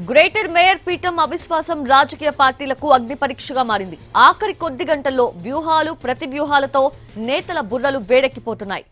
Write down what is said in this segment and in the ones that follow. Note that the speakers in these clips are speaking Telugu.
గ్రేటర్ మేయర్ పీఠం అవిశ్వాసం రాజకీయ పార్టీలకు అగ్ని పరీక్షగా మారింది. ఆఖరి కొద్ది గంటల్లో వ్యూహాలు ప్రతి వ్యూహాలతో నేతల బుర్రలు వేడెక్కిపోతున్నాయి.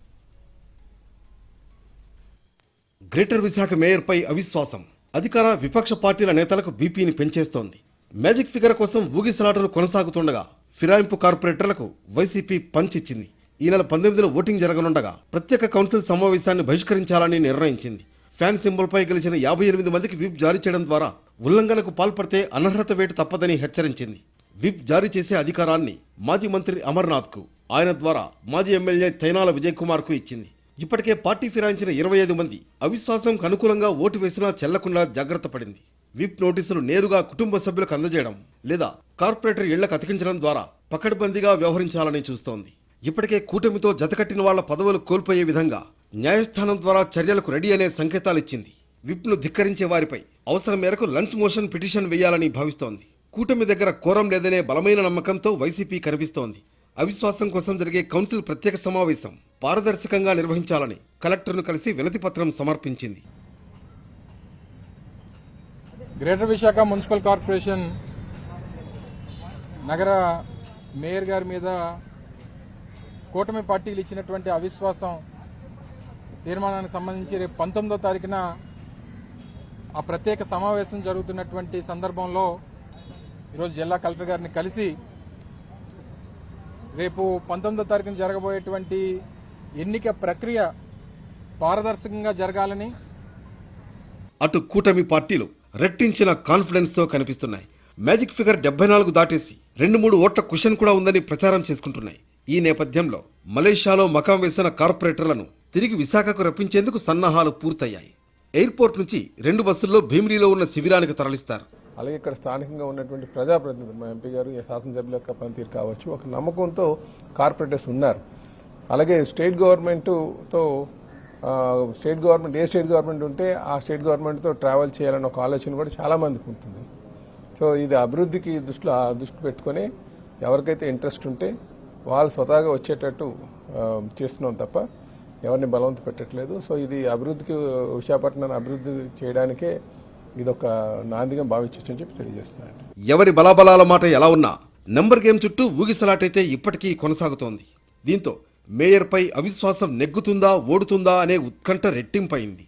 గ్రేటర్ విశాఖ మేయర్పై అవిశ్వాసం అధికార విపక్ష పార్టీల నేతలకు బీపీని పెంచేస్తోంది. మ్యాజిక్ ఫిగర్ కోసం ఊగిసలాటలు కొనసాగుతుండగా ఫిరాయింపు కార్పొరేటర్లకు వైసీపీ పంచ్ ఇచ్చింది. ఈ నెల 19న ఓటింగ్ జరగనుండగా ప్రత్యేక కౌన్సిల్ సమావేశాన్ని బహిష్కరించాలని నిర్ణయించింది. ఫ్యాన్ సింబల్పై గెలిచిన 58 మందికి విప్ జారీ చేయడం ద్వారా ఉల్లంఘనకు పాల్పడితే అనర్హత వేటు తప్పదని హెచ్చరించింది. విప్ జారీ చేసే అధికారాన్ని మాజీ మంత్రి అమర్నాథ్కు, ఆయన ద్వారా మాజీ ఎమ్మెల్యే తైనాల విజయ్ కుమార్కు ఇచ్చింది. ఇప్పటికే పార్టీ ఫిరాయించిన 25 మంది అవిశ్వాసంకు అనుకూలంగా ఓటు వేసినా చెల్లకుండా జాగ్రత్త పడింది. విప్ నోటీసులు నేరుగా కుటుంబ సభ్యులకు అందజేయడం లేదా కార్పొరేటర్ ఇళ్లకు అతికించడం ద్వారా పకడ్బందీగా వ్యవహరించాలని చూస్తోంది. ఇప్పటికే కూటమితో జతకట్టిన వాళ్ల పదవులు కోల్పోయే విధంగా న్యాయస్థానం ద్వారా చర్యలకు రెడీ అనే సంకేతాలిచ్చింది. విప్ను ధిక్కరించే వారిపై అవసరం మేరకు లంచ్ మోషన్ పిటిషన్ వేయాలని భావిస్తోంది. కూటమి దగ్గర కోరం లేదనే బలమైన నమ్మకంతో వైసీపీ కనిపిస్తోంది. అవిశ్వాసం కోసం జరిగే కౌన్సిల్ ప్రత్యేక సమావేశం పారదర్శకంగా నిర్వహించాలని కలెక్టర్ను కలిసి వినతి పత్రం సమర్పించింది. గ్రేటర్ విశాఖ మున్సిపల్ కార్పొరేషన్ నగర మేయర్ గారి మీద కూటమి పార్టీలు ఇచ్చినటువంటి అవిశ్వాసం తీర్మానానికి సంబంధించి రేపు 19వ తారీఖున ఆ ప్రత్యేక సమావేశం జరుగుతున్నటువంటి సందర్భంలో ఈరోజు జిల్లా కలెక్టర్ గారిని కలిసి రేపు 19వ తారీఖున జరగబోయేటువంటి ఎన్నిక ప్రక్రియ పారదర్శకంగా జరగాలని, అటు కూటమి పార్టీలు రెట్టించిన కాన్ఫిడెన్స్ తో కనిపిస్తున్నాయి. మ్యాజిక్ ఫిగర్ 74 దాటేసి 2-3 ఓట్ల కుషన్ కూడా ఉందని ప్రచారం చేసుకుంటున్నాయి. ఈ నేపథ్యంలో మలేషియాలో మకాం వేసిన కార్పొరేటర్లను తిరిగి విశాఖకు రప్పించేందుకు సన్నాహాలు పూర్తయ్యాయి. ఎయిర్పోర్ట్ నుంచి 2 బస్సుల్లో భీమిలీలో ఉన్న శిబిరానికి తరలిస్తారు. అలాగే ఇక్కడ స్థానికంగా ఉన్నటువంటి ప్రజాప్రతినిధులు, మా ఎంపీ గారు, శాసనసభ్యుల యొక్క పనితీరు కావచ్చు, ఒక నమ్మకంతో కార్పొరేటర్స్ ఉన్నారు. అలాగే స్టేట్ గవర్నమెంట్తో స్టేట్ గవర్నమెంట్ ఉంటే ఆ స్టేట్ గవర్నమెంట్తో ట్రావెల్ చేయాలన్న ఒక ఆలోచన కూడా చాలా మందికి ఉంటుంది. సో ఇది అభివృద్ధికి దృష్టి పెట్టుకొని ఎవరికైతే ఇంట్రెస్ట్ ఉంటే వాళ్ళు స్వతహాగా వచ్చేటట్టు చేస్తున్నాం తప్ప ఎవరిని బలవంత పెట్టట్లేదు. సో ఇది అభివృద్ధికి, విశాఖపట్నాన్ని అభివృద్ధి చేయడానికే ఇదొక నాందిగా భావించవచ్చని చెప్పి తెలియజేస్తున్నాను. ఎవరి బలాబలాల మాట ఎలా ఉన్నా నెంబర్ గేమ్ చుట్టూ ఊగిసలాటైతే ఇప్పటికీ కొనసాగుతోంది. దీంతో మేయర్పై అవిశ్వాసం నెగ్గుతుందా ఓడుతుందా అనే ఉత్కంఠ రెట్టింపైంది.